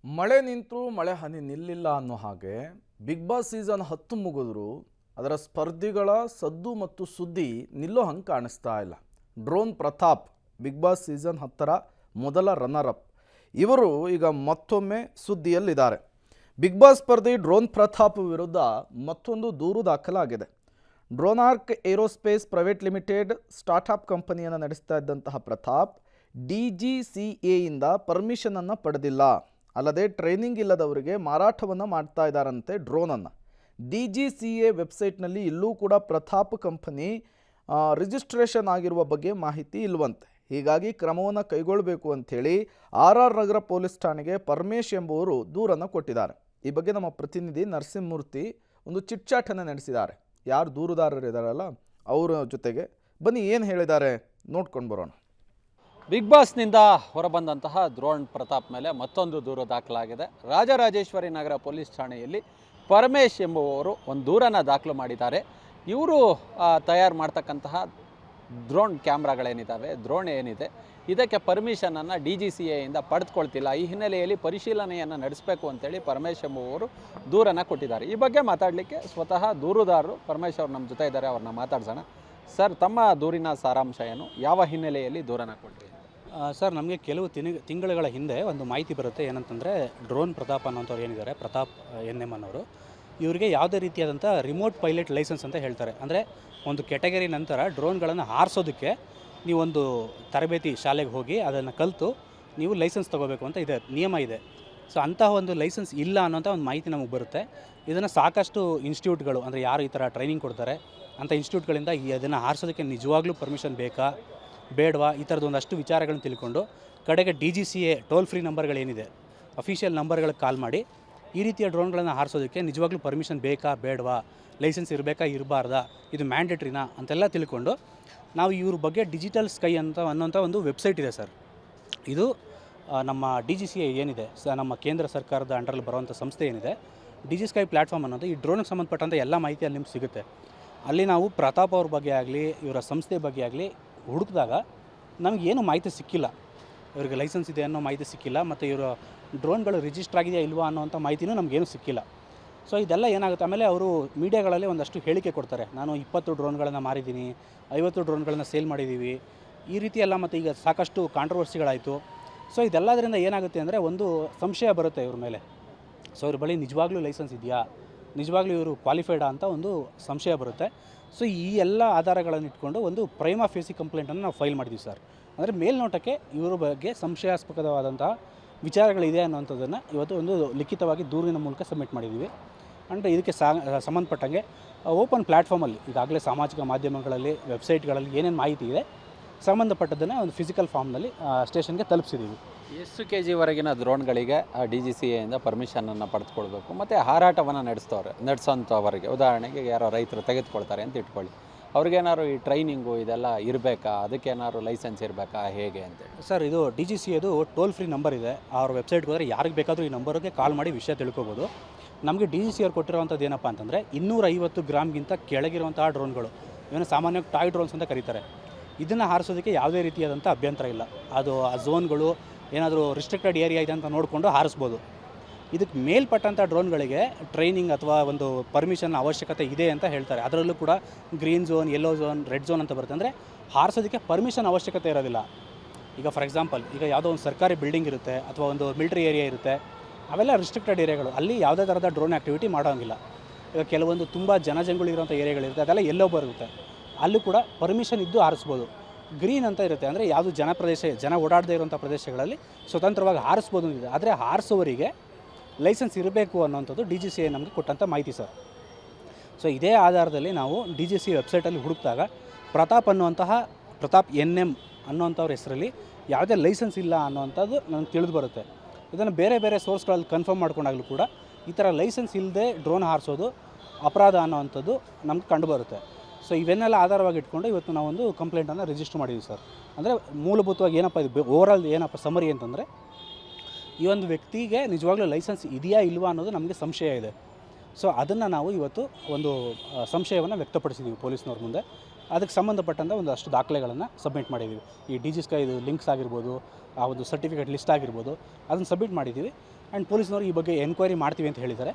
ಮಳೆ ನಿಂತರೂ ಮಳೆ ಹನಿ ನಿಲ್ಲಿಲ್ಲ ಅನ್ನೋ ಹಾಗೆ ಬಿಗ್ ಬಾಸ್ ಸೀಸನ್ 10 ಮುಗಿದ್ರು ಅದರ ಸ್ಪರ್ಧಿಗಳ ಸದ್ದು ಮತ್ತು ಸುದ್ದಿ ನಿಲ್ಲೋ ಹಂಗೆ ಕಾಣಿಸ್ತಾ ಇಲ್ಲ. Drone Pratap Big Boss season 10ರ ಮೊದಲ ರನ್ನರ್ ಅಪ್. ಇವರು ಈಗ ಮತ್ತೊಮ್ಮೆ ಸುದ್ದಿಯಲ್ಲಿದ್ದಾರೆ. ಬಿಗ್ ಬಾಸ್ ಸ್ಪರ್ಧಿ ಡ್ರೋನ್ ಪ್ರತಾಪ್ ವಿರುದ್ಧ ಮತ್ತೊಂದು ದೂರು ದಾಖಲಾಗಿದೆ. Dronark aerospace private limited startup ಕಂಪನಿಯನ್ನು ನಡೆಸ್ತಾ ಇದ್ದಂತಹ ಪ್ರತಾಪ್ DGCAಯಿಂದ ಪರ್ಮಿಷನನ್ನು ಪಡೆದಿಲ್ಲ. ಅಲ್ಲದೆ ಟ್ರೈನಿಂಗ್ ಇಲ್ಲದವರಿಗೆ ಮಾರಾಟವನ್ನು ಮಾಡ್ತಾ ಇದ್ದಾರಂತೆ ಡ್ರೋನನ್ನು. DGCA ವೆಬ್ಸೈಟ್ನಲ್ಲಿ ಇಲ್ಲೂ ಕೂಡ ಪ್ರತಾಪ್ ಕಂಪನಿ ರಿಜಿಸ್ಟ್ರೇಷನ್ ಆಗಿರುವ ಬಗ್ಗೆ ಮಾಹಿತಿ ಇಲ್ವಂತೆ. ಹೀಗಾಗಿ ಕ್ರಮವನ್ನು ಕೈಗೊಳ್ಳಬೇಕು ಅಂಥೇಳಿ RR ನಗರ ಪೊಲೀಸ್ ಠಾಣೆಗೆ ಪರಮೇಶ್ ಎಂಬುವರು ದೂರನ್ನು ಕೊಟ್ಟಿದ್ದಾರೆ. ಈ ಬಗ್ಗೆ ನಮ್ಮ ಪ್ರತಿನಿಧಿ ನರಸಿಂಹಮೂರ್ತಿ ಒಂದು ಚಿಟ್ಚಾಟನ್ನು ನಡೆಸಿದ್ದಾರೆ. ಯಾರು ದೂರುದಾರರಿದ್ದಾರಲ್ಲ ಅವರ ಜೊತೆಗೆ ಬನ್ನಿ ಏನು ಹೇಳಿದ್ದಾರೆ ನೋಡ್ಕೊಂಡು ಬರೋಣ. ಬಿಗ್ ಬಾಸ್ನಿಂದ ಹೊರಬಂದಂತಹ ಡ್ರೋನ್ ಪ್ರತಾಪ್ ಮೇಲೆ ಮತ್ತೊಂದು ದೂರು ದಾಖಲಾಗಿದೆ. ರಾಜರಾಜೇಶ್ವರಿ ನಗರ ಪೊಲೀಸ್ ಠಾಣೆಯಲ್ಲಿ ಪರಮೇಶ್ ಎಂಬುವವರು ಒಂದು ದೂರನ್ನು ದಾಖಲು ಮಾಡಿದ್ದಾರೆ. ಇವರು ತಯಾರು ಮಾಡ್ತಕ್ಕಂತಹ ಡ್ರೋನ್ ಕ್ಯಾಮ್ರಾಗಳೇನಿದ್ದಾವೆ, ಡ್ರೋನ್ ಏನಿದೆ, ಇದಕ್ಕೆ ಪರ್ಮಿಷನನ್ನು DGCAಯಿಂದ ಪಡೆದುಕೊಳ್ತಿಲ್ಲ. ಈ ಹಿನ್ನೆಲೆಯಲ್ಲಿ ಪರಿಶೀಲನೆಯನ್ನು ನಡೆಸಬೇಕು ಅಂತೇಳಿ ಪರಮೇಶ್ ಎಂಬುವವರು ದೂರನ್ನು ಕೊಟ್ಟಿದ್ದಾರೆ. ಈ ಬಗ್ಗೆ ಮಾತಾಡಲಿಕ್ಕೆ ಸ್ವತಃ ದೂರುದಾರರು ಪರಮೇಶ್ ಅವರು ನಮ್ಮ ಜೊತೆ ಇದ್ದಾರೆ. ಅವ್ರನ್ನ ಮಾತಾಡ್ಸೋಣ. ಸರ್, ತಮ್ಮ ದೂರಿನ ಸಾರಾಂಶ ಏನು, ಯಾವ ಹಿನ್ನೆಲೆಯಲ್ಲಿ ದೂರನ್ನು ಕೊಟ್ಟಿರಿ? ಸರ್, ನಮಗೆ ಕೆಲವು ತಿಂಗಳುಗಳ ಹಿಂದೆ ಒಂದು ಮಾಹಿತಿ ಬರುತ್ತೆ. ಏನಂತಂದರೆ ಡ್ರೋನ್ ಪ್ರತಾಪ್ ಅನ್ನೋಂಥವ್ರು ಏನಿದ್ದಾರೆ, ಪ್ರತಾಪ್ NM ಅನ್ನೋರು, ಇವರಿಗೆ ಯಾವುದೇ ರೀತಿಯಾದಂಥ ರಿಮೋಟ್ ಪೈಲಟ್ ಲೈಸೆನ್ಸ್ ಅಂತ ಹೇಳ್ತಾರೆ. ಅಂದರೆ ಒಂದು ಕೆಟಗರಿ ನಂತರ ಡ್ರೋನ್ಗಳನ್ನು ಹಾರಿಸೋದಕ್ಕೆ ನೀವೊಂದು ತರಬೇತಿ ಶಾಲೆಗೆ ಹೋಗಿ ಅದನ್ನು ಕಲಿತು ನೀವು ಲೈಸೆನ್ಸ್ ತೊಗೋಬೇಕು ಅಂತ ಇದೆ, ನಿಯಮ ಇದೆ. ಸೊ ಅಂತಹ ಒಂದು ಲೈಸೆನ್ಸ್ ಇಲ್ಲ ಅನ್ನೋಂಥ ಒಂದು ಮಾಹಿತಿ ನಮಗೆ ಬರುತ್ತೆ. ಇದನ್ನು ಸಾಕಷ್ಟು ಇನ್ಸ್ಟಿಟ್ಯೂಟ್ಗಳು, ಅಂದರೆ ಯಾರು ಈ ಥರ ಟ್ರೈನಿಂಗ್ ಕೊಡ್ತಾರೆ ಅಂಥ ಇನ್ಸ್ಟಿಟ್ಯೂಟ್ಗಳಿಂದ ಅದನ್ನು ಹಾರಿಸೋದಕ್ಕೆ ನಿಜವಾಗ್ಲೂ ಪರ್ಮಿಷನ್ ಬೇಕಾ ಬೇಡವಾ, ಈ ಥರದ್ದು ಒಂದಷ್ಟು ವಿಚಾರಗಳನ್ನ ತಿಳ್ಕೊಂಡು ಕಡೆಗೆ DGCA ಟೋಲ್ ಫ್ರೀ ನಂಬರ್ಗಳೇನಿದೆ, ಅಫಿಷಿಯಲ್ ನಂಬರ್ಗಳಿಗೆ ಕಾಲ್ ಮಾಡಿ ಈ ರೀತಿಯ ಡ್ರೋನ್ಗಳನ್ನು ಹಾರಿಸೋದಕ್ಕೆ ನಿಜವಾಗ್ಲೂ ಪರ್ಮಿಷನ್ ಬೇಕಾ ಬೇಡವಾ, ಲೈಸೆನ್ಸ್ ಇರಬೇಕಾ ಇರಬಾರ್ದಾ, ಇದು ಮ್ಯಾಂಡೇಟ್ರಿನಾ ಅಂತೆಲ್ಲ ತಿಳ್ಕೊಂಡು ನಾವು ಇವ್ರ ಬಗ್ಗೆ ಡಿಜಿಟಲ್ ಸ್ಕೈ ಅನ್ನೋಂಥ ಒಂದು ವೆಬ್ಸೈಟ್ ಇದೆ ಸರ್. ಇದು ನಮ್ಮ DGCA ಏನಿದೆ, ನಮ್ಮ ಕೇಂದ್ರ ಸರ್ಕಾರದ ಅಂಡರಲ್ಲಿ ಬರುವಂಥ ಸಂಸ್ಥೆ ಏನಿದೆ, DigiSky ಪ್ಲ್ಯಾಟ್ಫಾರ್ಮ್ ಅನ್ನೋದು ಈ ಡ್ರೋನ್ಗೆ ಸಂಬಂಧಪಟ್ಟಂಥ ಎಲ್ಲ ಮಾಹಿತಿ ಅಲ್ಲಿ ನಿಮ್ಗೆ ಸಿಗುತ್ತೆ. ಅಲ್ಲಿ ನಾವು ಪ್ರತಾಪ್ ಅವ್ರ ಬಗ್ಗೆ ಆಗಲಿ ಇವರ ಸಂಸ್ಥೆ ಬಗ್ಗೆ ಆಗಲಿ ಹುಡುಕಿದಾಗ ನಮಗೇನು ಮಾಹಿತಿ ಸಿಕ್ಕಿಲ್ಲ. ಇವ್ರಿಗೆ ಲೈಸೆನ್ಸ್ ಇದೆ ಅನ್ನೋ ಮಾಹಿತಿ ಸಿಕ್ಕಿಲ್ಲ, ಮತ್ತು ಇವರು ಡ್ರೋನ್ಗಳು ರಿಜಿಸ್ಟರ್ ಆಗಿದೆಯಾ ಇಲ್ವಾ ಅನ್ನೋಂಥ ಮಾಹಿತಿನೂ ನಮಗೇನು ಸಿಕ್ಕಿಲ್ಲ. ಸೊ ಇದೆಲ್ಲ ಏನಾಗುತ್ತೆ, ಆಮೇಲೆ ಅವರು ಮೀಡಿಯಾಗಳಲ್ಲಿ ಒಂದಷ್ಟು ಹೇಳಿಕೆ ಕೊಡ್ತಾರೆ. ನಾನು 20 ಡ್ರೋನ್ಗಳನ್ನು ಮಾರಿದ್ದೀನಿ, 50 ಡ್ರೋನ್ಗಳನ್ನು ಸೇಲ್ ಮಾಡಿದ್ದೀವಿ, ಈ ರೀತಿ ಎಲ್ಲ. ಮತ್ತು ಈಗ ಸಾಕಷ್ಟು ಕಾಂಟ್ರವರ್ಸಿಗಳಾಯಿತು. ಸೊ ಇದೆಲ್ಲದರಿಂದ ಏನಾಗುತ್ತೆ ಅಂದರೆ ಒಂದು ಸಂಶಯ ಬರುತ್ತೆ ಇವ್ರ ಮೇಲೆ. ಸೊ ಇವ್ರ ಬಳಿ ನಿಜವಾಗ್ಲೂ ಲೈಸೆನ್ಸ್ ಇದೆಯಾ, ನಿಜವಾಗ್ಲೂ ಇವರು ಕ್ವಾಲಿಫೈಡಾ ಅಂತ ಒಂದು ಸಂಶಯ ಬರುತ್ತೆ. ಸೊ ಈ ಎಲ್ಲ ಆಧಾರಗಳನ್ನು ಇಟ್ಕೊಂಡು ಒಂದು ಪ್ರೈಮಾ ಫೇಸಿ ಕಂಪ್ಲೇಂಟನ್ನು ನಾವು ಫೈಲ್ ಮಾಡಿದ್ದೀವಿ ಸರ್. ಅಂದರೆ ಮೇಲ್ನೋಟಕ್ಕೆ ಇವರ ಬಗ್ಗೆ ಸಂಶಯಾಸ್ಪದವಾದಂಥ ವಿಚಾರಗಳಿದೆ ಅನ್ನೋಂಥದ್ದನ್ನು ಇವತ್ತು ಒಂದು ಲಿಖಿತವಾಗಿ ದೂರಿನ ಮೂಲಕ ಸಬ್ಮಿಟ್ ಮಾಡಿದ್ದೀವಿ. ಅಂದರೆ ಇದಕ್ಕೆ ಸಂಬಂಧಪಟ್ಟಂಗೆ ಓಪನ್ ಪ್ಲ್ಯಾಟ್ಫಾರ್ಮಲ್ಲಿ ಈಗಾಗಲೇ ಸಾಮಾಜಿಕ ಮಾಧ್ಯಮಗಳಲ್ಲಿ, ವೆಬ್ಸೈಟ್ಗಳಲ್ಲಿ ಏನೇನು ಮಾಹಿತಿ ಇದೆ ಸಂಬಂಧಪಟ್ಟದ್ದನ್ನು ಒಂದು ಫಿಸಿಕಲ್ ಫಾರ್ಮ್ನಲ್ಲಿ ಸ್ಟೇಷನ್ಗೆ ತಲುಪಿಸಿದ್ದೀವಿ. ಎಷ್ಟು KGವರೆಗಿನ ಡ್ರೋನ್ಗಳಿಗೆ DGCAಯಿಂದ ಪರ್ಮಿಷನನ್ನು ಪಡೆದುಕೊಳ್ಬೇಕು, ಮತ್ತು ಹಾರಾಟವನ್ನು ನಡೆಸೋಂಥವರಿಗೆ, ಉದಾಹರಣೆಗೆ ಯಾರೋ ರೈತರು ತೆಗೆದುಕೊಳ್ತಾರೆ ಅಂತ ಇಟ್ಕೊಳ್ಳಿ, ಅವ್ರಿಗೇನಾದ್ರು ಈ ಟ್ರೈನಿಂಗು ಇದೆಲ್ಲ ಇರಬೇಕಾ, ಅದಕ್ಕೇನಾದ್ರು ಲೈಸೆನ್ಸ್ ಇರಬೇಕಾ, ಹೇಗೆ ಅಂತೇಳಿ? ಸರ್, ಇದು DGCAದು ಟೋಲ್ ಫ್ರೀ ನಂಬರ್ ಇದೆ. ಅವ್ರ ವೆಬ್ಸೈಟ್ಗೆ ಹೋದರೆ ಯಾರಿಗೆ ಬೇಕಾದರೂ ಈ ನಂಬರ್ಗೆ ಕಾಲ್ ಮಾಡಿ ವಿಷಯ ತಿಳ್ಕೊಬೋದು. ನಮಗೆ DGCA ಅವ್ರು ಕೊಟ್ಟಿರೋವಂಥದ್ದು ಏನಪ್ಪ ಅಂತಂದರೆ 250 ಗ್ರಾಮ್ಗಿಂತ ಕೆಳಗಿರುವಂತಹ ಡ್ರೋನ್ಗಳು, ಇವನ್ನ ಸಾಮಾನ್ಯವಾಗಿ ಟಾಯ್ ಡ್ರೋನ್ಸ್ ಅಂತ ಕರೀತಾರೆ. ಇದನ್ನು ಹಾರಿಸೋದಕ್ಕೆ ಯಾವುದೇ ರೀತಿಯಾದಂಥ ಅಭ್ಯಂತರ ಇಲ್ಲ. ಅದು ಆ ಝೋನ್ಗಳು ಏನಾದರೂ ರಿಸ್ಟ್ರಿಕ್ಟೆಡ್ ಏರಿಯಾ ಇದೆ ಅಂತ ನೋಡಿಕೊಂಡು ಹಾರಿಸ್ಬೋದು. ಇದಕ್ಕೆ ಮೇಲ್ಪಟ್ಟಂಥ ಡ್ರೋನ್ಗಳಿಗೆ ಟ್ರೈನಿಂಗ್ ಅಥವಾ ಒಂದು ಪರ್ಮಿಷನ್ ಅವಶ್ಯಕತೆ ಇದೆ ಅಂತ ಹೇಳ್ತಾರೆ. ಅದರಲ್ಲೂ ಕೂಡ green zone, yellow zone, red zone ಅಂತ ಬರುತ್ತೆ. ಅಂದರೆ ಹಾರಿಸೋದಕ್ಕೆ ಪರ್ಮಿಷನ್ ಅವಶ್ಯಕತೆ ಇರೋದಿಲ್ಲ. ಈಗ ಫಾರ್ ಎಕ್ಸಾಂಪಲ್, ಈಗ ಯಾವುದೋ ಒಂದು ಸರ್ಕಾರಿ ಬಿಲ್ಡಿಂಗ್ ಇರುತ್ತೆ ಅಥವಾ ಒಂದು ಮಿಲಿಟರಿ ಏರಿಯಾ ಇರುತ್ತೆ, ಅವೆಲ್ಲ ರಿಸ್ಟ್ರಿಕ್ಟೆಡ್ ಏರಿಯಾಗಳು, ಅಲ್ಲಿ ಯಾವುದೇ ಥರದ ಡ್ರೋನ್ ಆ್ಯಕ್ಟಿವಿಟಿ ಮಾಡೋಂಗಿಲ್ಲ. ಈಗ ಕೆಲವೊಂದು ತುಂಬ ಜನಜಂಗುಳಿರುವಂಥ ಏರಿಯಾಗಳಿರುತ್ತೆ, ಅದೆಲ್ಲ ಎಲ್ಲೋ ಬರುತ್ತೆ, ಅಲ್ಲೂ ಕೂಡ ಪರ್ಮಿಷನ್ ಇದ್ದು ಹಾರಿಸ್ಬೋದು. ಗ್ರೀನ್ ಅಂತ ಇರುತ್ತೆ, ಅಂದರೆ ಯಾವುದು ಜನ ಓಡಾಡದೇ ಇರುವಂಥ ಪ್ರದೇಶಗಳಲ್ಲಿ ಸ್ವತಂತ್ರವಾಗಿ ಹಾರಿಸ್ಬೋದು ಅಂತಿದೆ. ಆದರೆ ಹಾರಿಸೋವರಿಗೆ ಲೈಸೆನ್ಸ್ ಇರಬೇಕು ಅನ್ನೋಂಥದ್ದು DGCA ನಮಗೆ ಕೊಟ್ಟಂಥ ಮಾಹಿತಿ ಸರ್. ಸೊ ಇದೇ ಆಧಾರದಲ್ಲಿ ನಾವು DGCA ವೆಬ್ಸೈಟಲ್ಲಿ ಹುಡುಕಿದಾಗ ಪ್ರತಾಪ್ NM ಅನ್ನೋಂಥವ್ರ ಹೆಸರಲ್ಲಿ ಯಾವುದೇ ಲೈಸೆನ್ಸ್ ಇಲ್ಲ ಅನ್ನೋವಂಥದ್ದು ನನಗೆ ತಿಳಿದು ಬರುತ್ತೆ. ಇದನ್ನು ಬೇರೆ ಬೇರೆ ಸೋರ್ಸ್ಗಳಲ್ಲಿ ಕನ್ಫರ್ಮ್ ಮಾಡ್ಕೊಂಡಾಗಲೂ ಕೂಡ ಈ ಥರ ಲೈಸೆನ್ಸ್ ಇಲ್ಲದೆ ಡ್ರೋನ್ ಹಾರಿಸೋದು ಅಪರಾಧ ಅನ್ನೋವಂಥದ್ದು ನಮ್ಗೆ ಕಂಡುಬರುತ್ತೆ. ಸೊ ಇವನ್ನೆಲ್ಲ ಆಧಾರವಾಗಿ ಇಟ್ಕೊಂಡು ಇವತ್ತು ನಾವೊಂದು ಕಂಪ್ಲೇಂಟನ್ನು ರಿಜಿಸ್ಟರ್ ಮಾಡಿದ್ದೀವಿ ಸರ್. ಅಂದರೆ ಮೂಲಭೂತವಾಗಿ ಏನಪ್ಪ ಇದು ಓವರಾಲ್ ಏನಪ್ಪ ಸಮರಿ ಅಂತಂದರೆ, ಈ ಒಂದು ವ್ಯಕ್ತಿಗೆ ನಿಜವಾಗ್ಲೂ ಲೈಸೆನ್ಸ್ ಇದೆಯಾ ಇಲ್ವಾ ಅನ್ನೋದು ನಮಗೆ ಸಂಶಯ ಇದೆ. ಸೊ ಅದನ್ನು ನಾವು ಇವತ್ತು ಒಂದು ಸಂಶಯವನ್ನು ವ್ಯಕ್ತಪಡಿಸಿದ್ದೀವಿ ಪೊಲೀಸ್ನವ್ರ ಮುಂದೆ. ಅದಕ್ಕೆ ಸಂಬಂಧಪಟ್ಟಂಥ ಒಂದಷ್ಟು ದಾಖಲೆಗಳನ್ನು ಸಬ್ಮಿಟ್ ಮಾಡಿದ್ದೀವಿ. ಈ DGSky ಲಿಂಕ್ಸ್ ಆಗಿರ್ಬೋದು, ಆ ಒಂದು ಸರ್ಟಿಫಿಕೇಟ್ ಲಿಸ್ಟ್ ಆಗಿರ್ಬೋದು, ಅದನ್ನು ಸಬ್ಮಿಟ್ ಮಾಡಿದ್ದೀವಿ. ಆ್ಯಂಡ್ ಪೊಲೀಸ್ನವರು ಈ ಬಗ್ಗೆ ಎನ್ಕ್ವೈರಿ ಮಾಡ್ತೀವಿ ಅಂತ ಹೇಳಿದ್ದಾರೆ.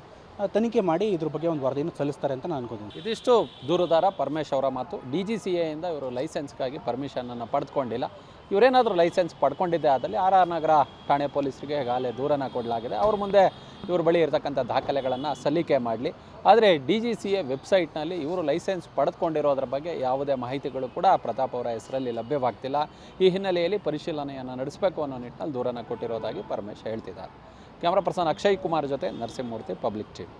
ತನಿಖೆ ಮಾಡಿ ಇದ್ರ ಬಗ್ಗೆ ಒಂದು ವರದಿಯನ್ನು ಸಲ್ಲಿಸ್ತಾರೆ ಅಂತ ನಾನು ಅನ್ಕೋತೀನಿ. ಇದಿಷ್ಟು ದೂರುದಾರ ಪರಮೇಶ್ ಅವರ ಮಾತು. DGCAಯಿಂದ ಇವರು ಲೈಸೆನ್ಸ್ಗಾಗಿ ಪರ್ಮಿಷನನ್ನು ಪಡೆದುಕೊಂಡಿಲ್ಲ. ಇವರೇನಾದರೂ ಲೈಸೆನ್ಸ್ ಪಡ್ಕೊಂಡಿದ್ದೆ ಆದಲ್ಲಿ RR ನಗರ ಠಾಣೆ ಪೊಲೀಸರಿಗೆ ಈಗಾಗಲೇ ದೂರನ್ನು ಕೊಡಲಾಗಿದೆ. ಅವ್ರ ಮುಂದೆ ಇವ್ರ ಬಳಿ ಇರತಕ್ಕಂಥ ದಾಖಲೆಗಳನ್ನು ಸಲ್ಲಿಕೆ ಮಾಡಲಿ. ಆದರೆ DGCA ವೆಬ್ಸೈಟ್ನಲ್ಲಿ ಇವರು ಲೈಸೆನ್ಸ್ ಪಡೆದುಕೊಂಡಿರೋದ್ರ ಬಗ್ಗೆ ಯಾವುದೇ ಮಾಹಿತಿಗಳು ಕೂಡ ಪ್ರತಾಪ್ ಅವರ ಹೆಸರಲ್ಲಿ ಲಭ್ಯವಾಗ್ತಿಲ್ಲ. ಈ ಹಿನ್ನೆಲೆಯಲ್ಲಿ ಪರಿಶೀಲನೆಯನ್ನು ನಡೆಸಬೇಕು ಅನ್ನೋ ನಿಟ್ಟಿನಲ್ಲಿ ದೂರನ್ನು ಕೊಟ್ಟಿರೋದಾಗಿ ಪರಮೇಶ್ ಹೇಳ್ತಿದ್ದಾರೆ. ಕ್ಯಾಮ್ರಾ ಪರ್ಸನ್ ಅಕ್ಷಯ್ ಕುಮಾರ್ ಜೊತೆ ನರಸಿಂಹಮೂರ್ತಿ, ಪಬ್ಲಿಕ್ ಟಿವಿ.